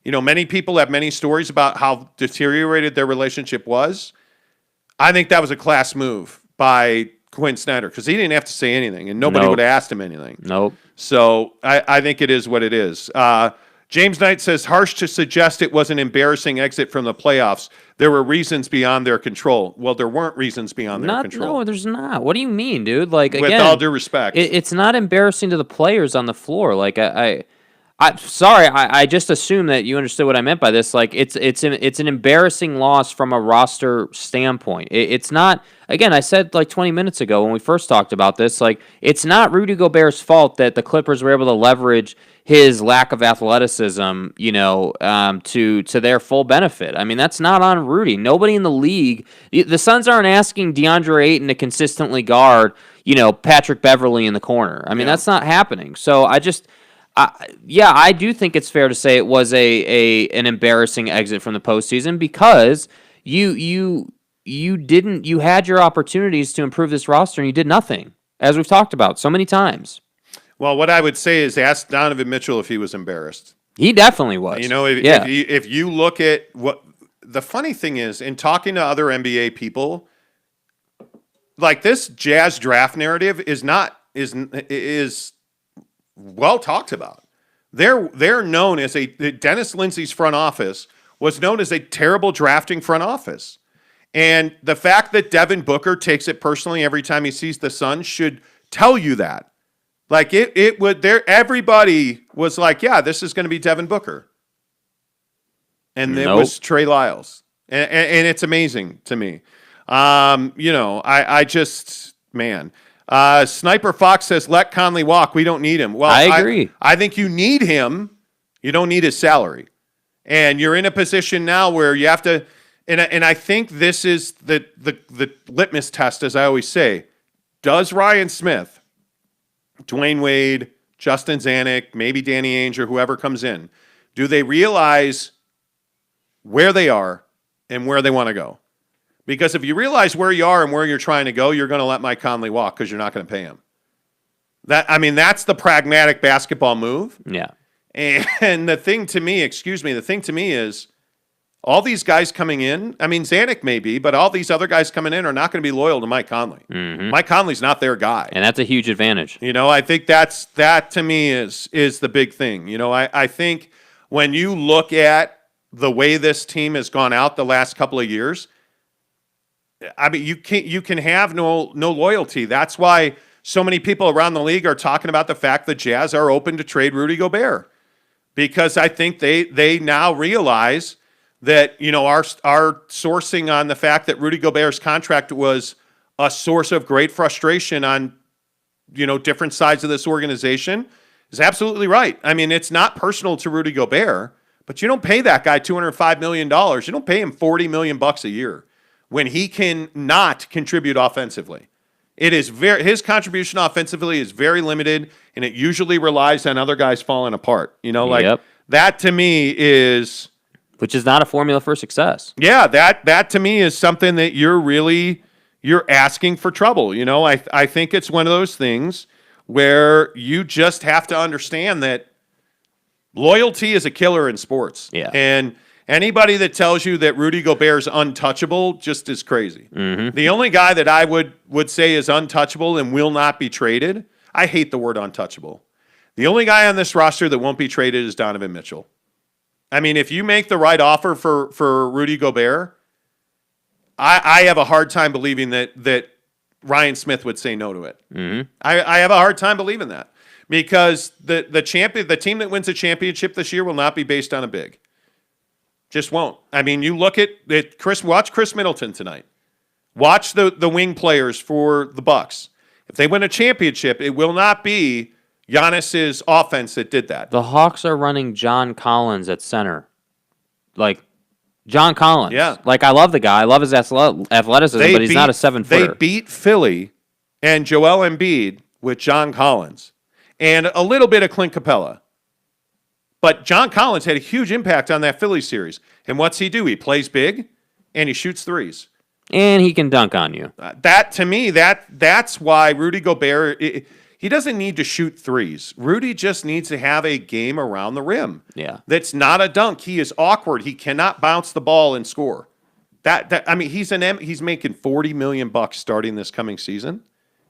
many people have many stories about how deteriorated their relationship was. I think that was a class move by Quinn Snyder because he didn't have to say anything, and nobody Nope. would have asked him anything. Nope. So I think it is what it is. James Knight says, harsh to suggest it was an embarrassing exit from the playoffs. There were reasons beyond their control. Well, there weren't reasons beyond their control. No, there's not. What do you mean, dude? Like, With again, all due respect. it's not embarrassing to the players on the floor. Like, I'm sorry. I just assumed that you understood what I meant by this. Like, it's an embarrassing loss from a roster standpoint. It's not. Again, I said like 20 minutes ago when we first talked about this. Like, it's not Rudy Gobert's fault that the Clippers were able to leverage his lack of athleticism, to their full benefit. I mean, that's not on Rudy. Nobody in the league. The Suns aren't asking DeAndre Ayton to consistently guard, Patrick Beverley in the corner. I mean, that's not happening. So I do think it's fair to say it was an embarrassing exit from the postseason because you had your opportunities to improve this roster and you did nothing, as we've talked about so many times. Well, what I would say is ask Donovan Mitchell if he was embarrassed. He definitely was. If you look at what the funny thing is, in talking to other NBA people, like this Jazz draft narrative is well talked about. They're known as Dennis Lindsey's front office was known as a terrible drafting front office. And the fact that Devin Booker takes it personally every time he sees the Suns should tell you that. Like it would there everybody was like, yeah, this is going to be Devin Booker. And it was Trey Lyles. And it's amazing to me. I just, man. Sniper Fox says, let Conley walk. We don't need him. Well, I agree. I think you need him. You don't need his salary. And you're in a position now where you have to, and I think this is the litmus test, as I always say. Does Ryan Smith, Dwayne Wade, Justin Zanuck, maybe Danny Ainge or whoever comes in, do they realize where they are and where they want to go? Because if you realize where you are and where you're trying to go, you're going to let Mike Conley walk because you're not going to pay him. That's the pragmatic basketball move. Yeah. And the thing to me is all these guys coming in, Zanuck may be, but all these other guys coming in are not going to be loyal to Mike Conley. Mm-hmm. Mike Conley's not their guy. And that's a huge advantage. I think that to me is the big thing. I think when you look at the way this team has gone out the last couple of years, you can have no loyalty. That's why so many people around the league are talking about the fact that Jazz are open to trade Rudy Gobert, because I think they now realize that our sourcing on the fact that Rudy Gobert's contract was a source of great frustration on different sides of this organization is absolutely right. It's not personal to Rudy Gobert, but you don't pay that guy $205 million. You don't pay him $40 million a year when he can not contribute offensively. It is his contribution offensively is very limited, and it usually relies on other guys falling apart. That to me is, which is not a formula for success. Yeah, that to me is something that you're asking for trouble. I think it's one of those things where you just have to understand that loyalty is a killer in sports. Yeah. And anybody that tells you that Rudy Gobert's untouchable just is crazy. Mm-hmm. The only guy that I would say is untouchable and will not be traded, I hate the word untouchable. The only guy on this roster that won't be traded is Donovan Mitchell. If you make the right offer for Rudy Gobert, I have a hard time believing that Ryan Smith would say no to it. Mm-hmm. I have a hard time believing that, because the team that wins a championship this year will not be based on a big. Just won't. You look at watch Chris Middleton tonight. Watch the wing players for the Bucks. If they win a championship, it will not be Giannis's offense that did that. The Hawks are running John Collins at center. John Collins. Yeah. I love the guy. I love his athleticism, but he's not a 7-footer. They beat Philly and Joel Embiid with John Collins and a little bit of Clint Capella. But John Collins had a huge impact on that Philly series. And what's he do? He plays big and he shoots threes. And he can dunk on you. That, to me, that's why Rudy Gobert, he doesn't need to shoot threes. Rudy just needs to have a game around the rim. Yeah. That's not a dunk. He is awkward. He cannot bounce the ball and score. He's making $40 million starting this coming season.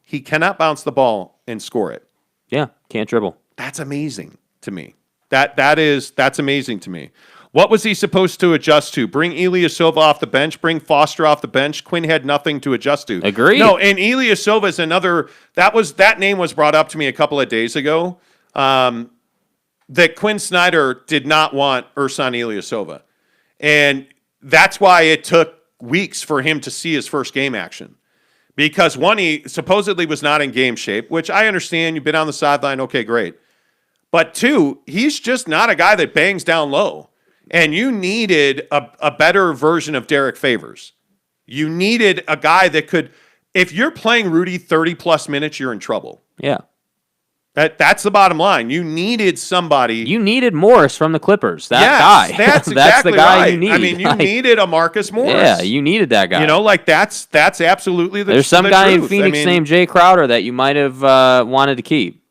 he cannot bounce the ball and score it. Yeah, can't dribble. That's amazing to me. That's amazing to me. What was he supposed to adjust to? Bring Ilyasova off the bench, bring Foster off the bench. Quinn had nothing to adjust to. Agreed. No, and Ilyasova is another. That name was brought up to me a couple of days ago. That Quinn Snyder did not want Ersan Ilyasova, and that's why it took weeks for him to see his first game action. Because one, he supposedly was not in game shape, which I understand. You've been on the sideline, okay, great. But two, he's just not a guy that bangs down low. And you needed a better version of Derek Favors. You needed a guy that could, if you're playing Rudy 30-plus minutes, you're in trouble. Yeah. That's the bottom line. You needed somebody. You needed Morris from the Clippers. That guy. That's exactly that's the guy right. you need. I mean, you needed a Marcus Morris. Yeah, you needed that guy. That's absolutely the truth. There's some guy in Phoenix named Jay Crowder that you might have wanted to keep.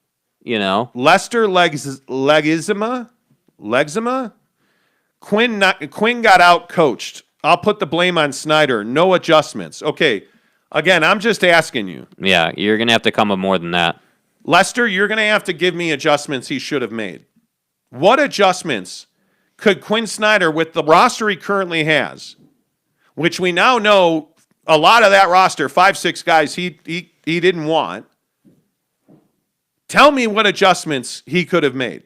Lester Legizima? Quinn got out coached. I'll put the blame on Snyder. No adjustments. Okay. Again, I'm just asking you. Yeah, you're going to have to come up more than that. Lester, you're going to have to give me adjustments he should have made. What adjustments could Quinn Snyder, with the roster he currently has, which we now know a lot of that roster, 5-6 guys he didn't want, tell me what adjustments he could have made.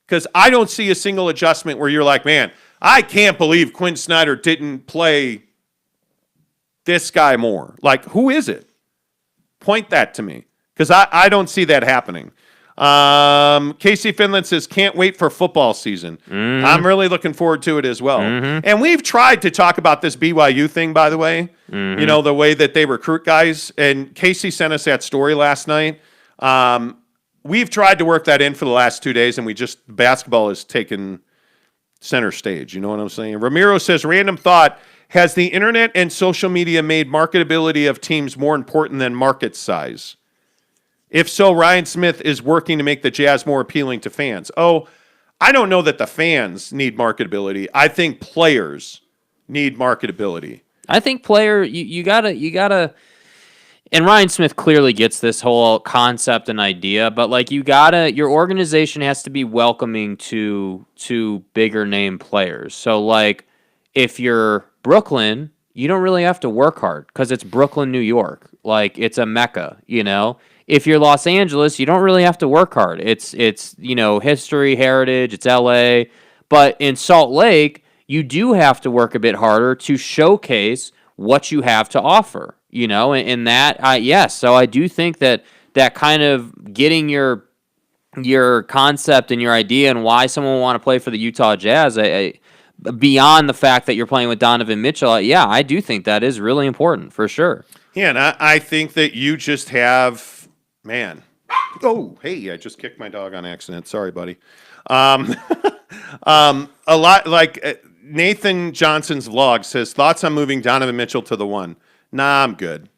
Because I don't see a single adjustment where you're like, man, I can't believe Quinn Snyder didn't play this guy more. Like, who is it? Point that to me. Because I don't see that happening. Casey Finland says, can't wait for football season. Mm-hmm. I'm really looking forward to it as well. Mm-hmm. And we've tried to talk about this BYU thing, by the way. Mm-hmm. The way that they recruit guys. And Casey sent us that story last night. We've tried to work that in for the last 2 days, and basketball has taken center stage. You know what I'm saying? Ramiro says, random thought, has the internet and social media made marketability of teams more important than market size? If so, Ryan Smith is working to make the Jazz more appealing to fans. Oh, I don't know that the fans need marketability. I think players need marketability. I think you gotta. And Ryan Smith clearly gets this whole concept and idea, but your organization has to be welcoming to bigger name players. So if you're Brooklyn, you don't really have to work hard because it's Brooklyn, New York. It's a mecca, If you're Los Angeles, you don't really have to work hard. It's history, heritage, it's LA. But in Salt Lake, you do have to work a bit harder to showcase what you have to offer. And that, yes. So I do think that kind of getting your concept and your idea and why someone will want to play for the Utah Jazz, beyond the fact that you're playing with Donovan Mitchell, I do think that is really important for sure. Yeah, and I think that you just have, man. Oh, hey, I just kicked my dog on accident. Sorry, buddy. A lot Nathan Johnson's vlog says, thoughts on moving Donovan Mitchell to the 1. Nah, I'm good.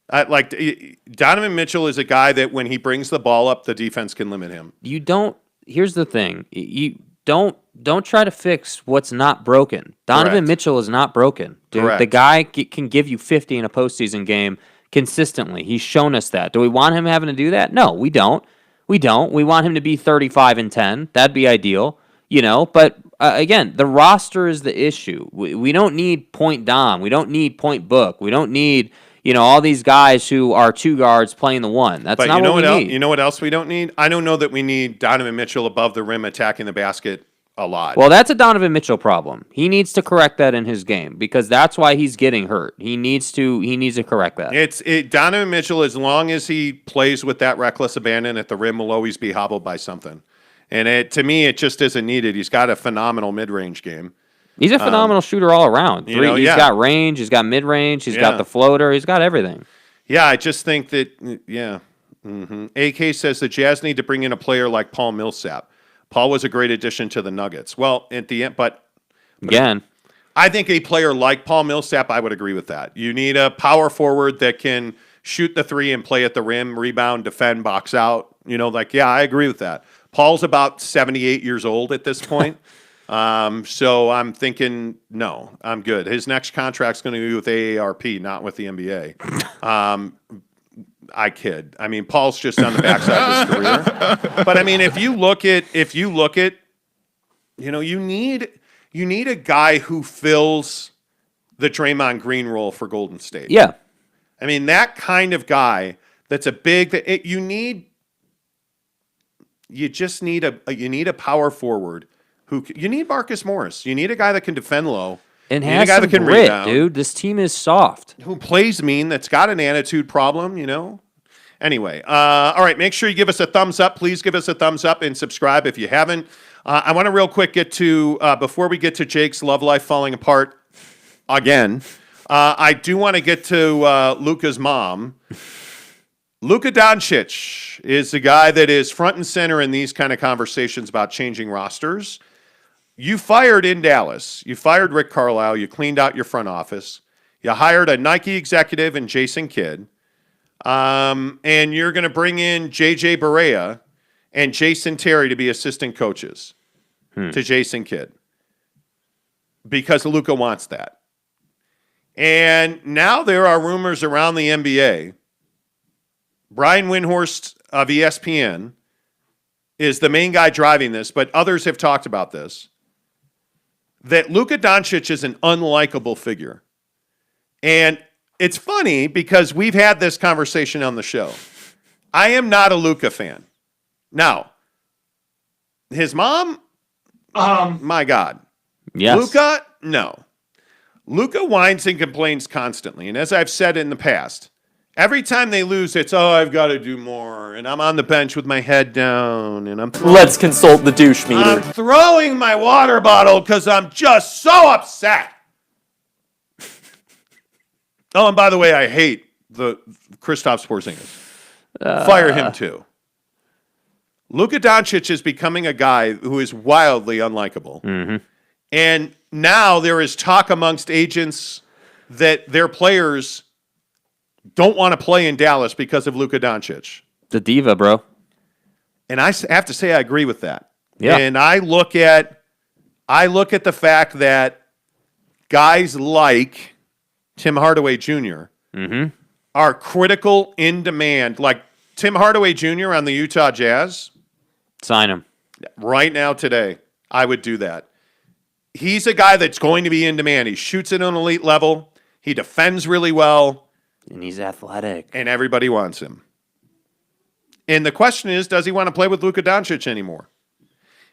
Donovan Mitchell is a guy that when he brings the ball up, the defense can limit him. Here's the thing. You don't try to fix what's not broken. Donovan Mitchell is not broken. Dude, Correct. The guy can give you 50 in a postseason game consistently. He's shown us that. Do we want him having to do that? No, we don't. We want him to be 35 and 10. That'd be ideal. But again, the roster is the issue. We don't need point Dom. We don't need point Book. We don't need, all these guys who are 2 guards playing the 1. That's not what we need. You know what else we don't need? I don't know that we need Donovan Mitchell above the rim attacking the basket a lot. Well, that's a Donovan Mitchell problem. He needs to correct that in his game because that's why he's getting hurt. He needs to correct that. Donovan Mitchell, as long as he plays with that reckless abandon at the rim, will always be hobbled by something. And to me, it just isn't needed. He's got a phenomenal mid-range game. He's a phenomenal shooter all around. He's got range. He's got mid-range. He's got the floater. He's got everything. Yeah, I just think that, yeah. Mm-hmm. AK says the Jazz need to bring in a player like Paul Millsap. Paul was a great addition to the Nuggets. Well, at the end, but again, I think a player like Paul Millsap, I would agree with that. You need a power forward that can shoot the 3 and play at the rim, rebound, defend, box out. I agree with that. Paul's about 78 years old at this point. So I'm thinking, no, I'm good. His next contract's going to be with AARP, not with the NBA. I kid. I mean, Paul's just on the backside of his career. But I mean, if you look at, you need a guy who fills the Draymond Green role for Golden State. Yeah. I mean, that kind of guy that's a big, you just need a power forward you need Marcus Morris. You need a guy that can defend low. And you need has a guy some that can grit, rebound, dude. This team is soft. who plays mean, that's got an attitude problem, Anyway, all right, make sure you give us a thumbs up. Please give us a thumbs up and subscribe if you haven't. I want to real quick get to, before we get to Jake's love life falling apart again, I do want to get to Luka's mom. Luka Doncic is the guy that is front and center in these kind of conversations about changing rosters. You fired in Dallas. You fired Rick Carlisle. You cleaned out your front office. You hired a Nike executive and Jason Kidd. And you're going to bring in J.J. Barea and Jason Terry to be assistant coaches to Jason Kidd because Luka wants that. And now there are rumors around the NBA. Brian Windhorst of ESPN is the main guy driving this, but others have talked about this, that Luka Doncic is an unlikable figure. And it's funny because we've had this conversation on the show. I am not a Luka fan. Now, his mom, my God. Yes. Luka, no. Luka whines and complains constantly. And as I've said in the past, every time they lose, it's, I've got to do more. And I'm on the bench with my head down. And Let's consult the douche meter. I'm throwing my water bottle because I'm just so upset. Oh, and by the way, I hate the Kristaps Porzingis. Fire him too. Luka Doncic is becoming a guy who is wildly unlikable. Mm-hmm. And now there is talk amongst agents that their players don't want to play in Dallas because of Luka Doncic. The diva, bro. And I have to say I agree with that. Yeah. And I look at the fact that guys like Tim Hardaway Jr. Are critical, in demand. Like Tim Hardaway Jr. on the Utah Jazz. Sign him. Right now, today, I would do that. He's a guy that's going to be in demand. He shoots at an elite level. He defends really well. And he's athletic. And everybody wants him. And the question is, does he want to play with Luka Doncic anymore?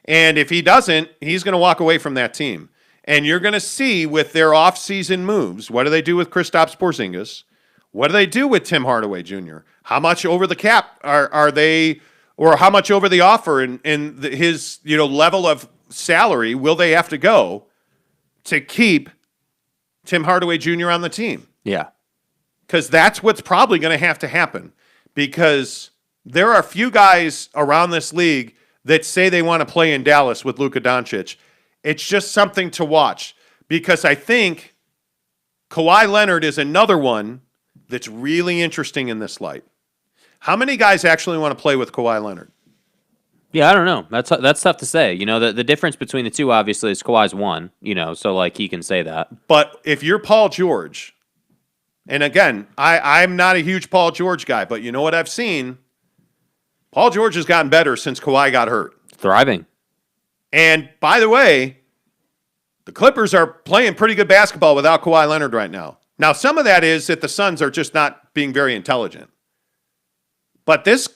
And if he doesn't, he's going to walk away from that team. And you're going to see with their offseason moves, what do they do with Kristaps Porzingis? What do they do with Tim Hardaway Jr.? How much over the cap are they, or how much over the offer and his level of salary will they have to go to keep Tim Hardaway Jr. on the team? Yeah. Because that's what's probably going to have to happen. Because there are a few guys around this league that say they want to play in Dallas with Luka Doncic. It's just something to watch. Because I think Kawhi Leonard is another one that's really interesting in this light. How many guys actually want to play with Kawhi Leonard? Yeah, I don't know. That's tough to say. The difference between the two, obviously, is Kawhi's one, so, he can say that. But if you're Paul George, and again, I'm not a huge Paul George guy, but you know what I've seen? Paul George has gotten better since Kawhi got hurt. Thriving. And, by the way, the Clippers are playing pretty good basketball without Kawhi Leonard right now. Now, some of that is that the Suns are just not being very intelligent. But this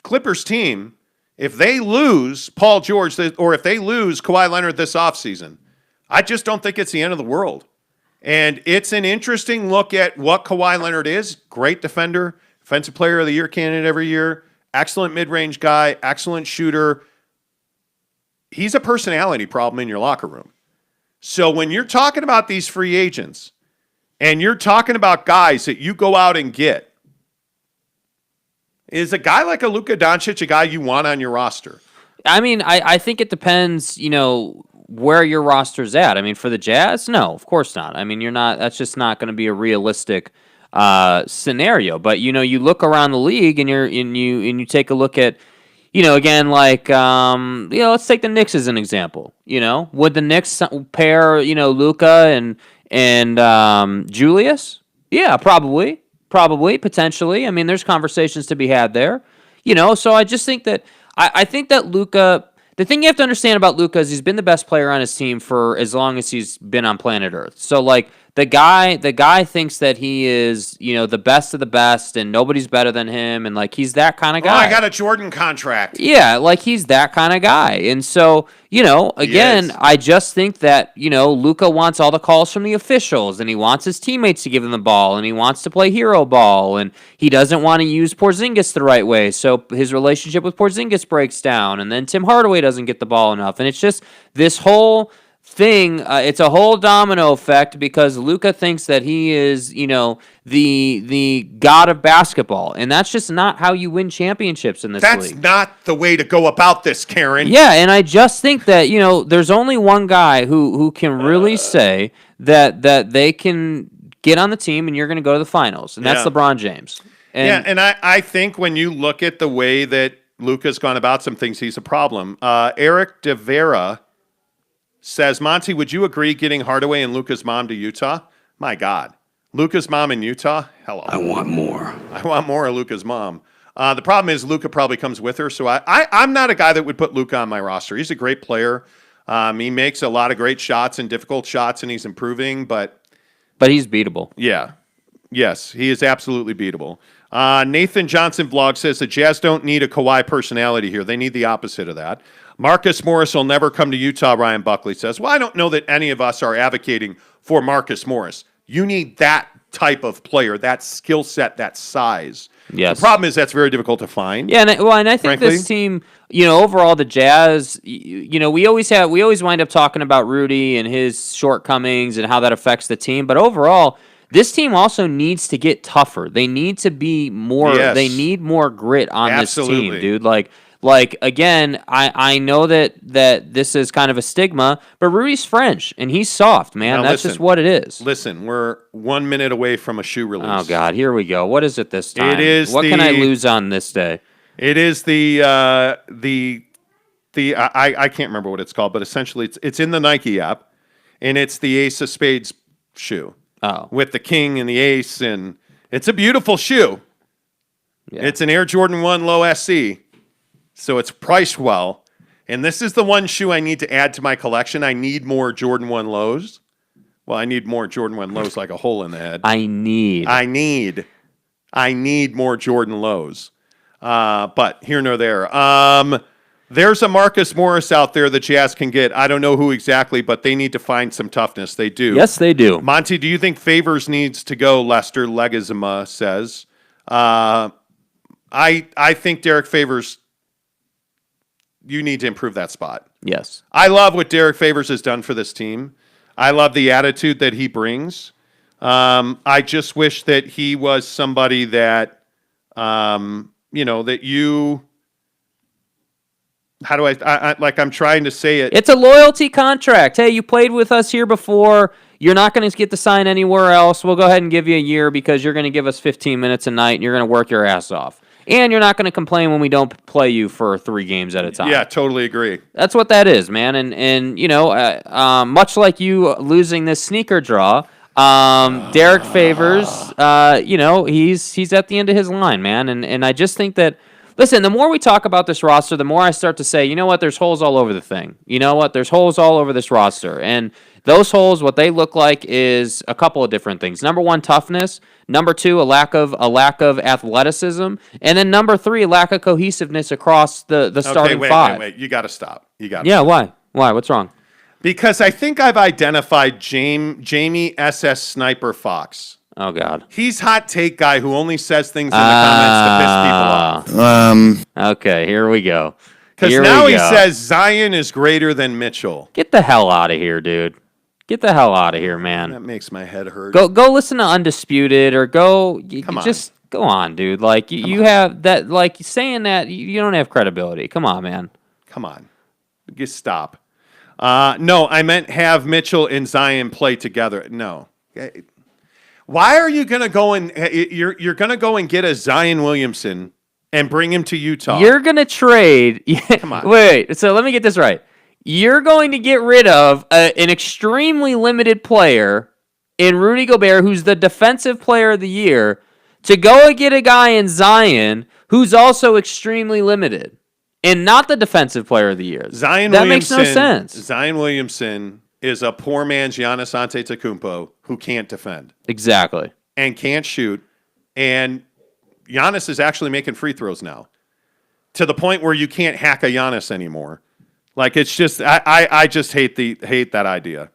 Clippers team, if they lose Paul George or if they lose Kawhi Leonard this offseason, I just don't think it's the end of the world. And it's an interesting look at what Kawhi Leonard is. Great defender, Defensive Player of the Year candidate every year, excellent mid-range guy, excellent shooter. He's a personality problem in your locker room. So when you're talking about these free agents and you're talking about guys that you go out and get, is a guy like a Luka Doncic a guy you want on your roster? I mean, I think it depends, where your roster's at. I mean, for the Jazz, no, of course not. I mean, that's just not going to be a realistic scenario. But, you look around the league and you take a look at, again, let's take the Knicks as an example. Would the Knicks pair, Luka and Julius? Yeah, probably. probably, potentially. I mean, there's conversations to be had there. So I just think that I think that Luka. The thing you have to understand about Luka is he's been the best player on his team for as long as he's been on planet Earth. So like the guy thinks that he is, the best of the best and nobody's better than him, and like he's that kind of guy. Oh, I got a Jordan contract. Yeah, like he's that kind of guy. And so, again, I just think that, Luka wants all the calls from the officials, and he wants his teammates to give him the ball, and he wants to play hero ball, and he doesn't want to use Porzingis the right way. So his relationship with Porzingis breaks down, and then Tim Hardaway doesn't get the ball enough. And it's just this whole thing, it's a whole domino effect because Luka thinks that he is, the god of basketball, and that's just not how you win championships in this league. That's not the way to go about this, Karen. Yeah, and I just think that, there's only one guy who can really say that they can get on the team and you're going to go to the finals, and that's LeBron James. And I think when you look at the way that Luka's gone about some things, he's a problem. Eric De Vera says, Monty, would you agree getting Hardaway and Luka's mom to Utah? My God. Luka's mom in Utah? Hello. I want more. I want more of Luka's mom. The problem is Luka probably comes with her, so I'm not a guy that would put Luka on my roster. He's a great player. He makes a lot of great shots and difficult shots, and he's improving, but he's beatable. Yeah. Yes, he is absolutely beatable. Nathan Johnson Vlog says the Jazz don't need a Kawhi personality here. They need the opposite of that. Marcus Morris will never come to Utah, Ryan Buckley says. Well, I don't know that any of us are advocating for Marcus Morris. You need that type of player, that skill set, that size. Yes. The problem is that's very difficult to find. Yeah, and I think frankly. This team, overall the Jazz, we always wind up talking about Rudy and his shortcomings and how that affects the team, but overall this team also needs to get tougher. They need to be more. Yes. They need more grit on Absolutely. this team, dude. Like again, I know that this is kind of a stigma, but Rudy's French and he's soft, man. Now That's just what it is. Listen, we're 1 minute away from a shoe release. Oh God, here we go. What is it this time? It is. What can I lose on this day? It is I can't remember what it's called, but essentially it's in the Nike app, and it's the Ace of Spades shoe. Oh. With the king and the ace, and it's a beautiful shoe. Yeah. It's an Air Jordan 1 Low SC, so it's priced well. And this is the one shoe I need to add to my collection. I need more Jordan 1 Lows. Well, I need more Jordan 1 Lows like a hole in the head. I need more Jordan Lows. But here nor there. There's a Marcus Morris out there the Jazz can get. I don't know who exactly, but they need to find some toughness. They do. Yes, they do. Monty, do you think Favors needs to go? Lester Legizima says. I think Derek Favors, you need to improve that spot. Yes. I love what Derek Favors has done for this team. I love the attitude that he brings. I just wish that he was somebody that, that you... How do I'm trying to say it. It's a loyalty contract. Hey, you played with us here before. You're not going to get to sign anywhere else. We'll go ahead and give you a year because you're going to give us 15 minutes a night and you're going to work your ass off. And you're not going to complain when we don't play you for 3 games at a time. Yeah, totally agree. That's what that is, man. And much like you losing this sneaker draw, Derek Favors, he's at the end of his line, man. And I just think that, listen, the more we talk about this roster, the more I start to say, you know what, there's holes all over the thing. You know what, there's holes all over this roster. And those holes, what they look like is a couple of different things. Number 1, toughness. Number 2, a lack of athleticism. And then number 3, a lack of cohesiveness across the starting five. Wait. You got to stop. Why? What's wrong? Because I think I've identified Jamie SS Sniper Fox. Oh, God. He's hot take guy who only says things in the comments to piss people off. Okay, here we go. Because now he says Zion is greater than Mitchell. Get the hell out of here, dude. Get the hell out of here, man. That makes my head hurt. Go listen to Undisputed or go. Come on. Just go on, dude. Like you have that. Like saying that you don't have credibility. Come on, man. Come on. Just stop. No, I meant have Mitchell and Zion play together. No. Why are you gonna go and you're gonna go and get a Zion Williamson and bring him to Utah? You're gonna trade. Come on. Wait. So let me get this right. You're going to get rid of an extremely limited player in Rudy Gobert, who's the defensive player of the year, to go and get a guy in Zion who's also extremely limited and not the defensive player of the year. That makes no sense. Zion Williamson is a poor man's Giannis Antetokounmpo who can't defend. Exactly. And can't shoot. And Giannis is actually making free throws now to the point where you can't hack a Giannis anymore. Like, it's just, I just hate that idea.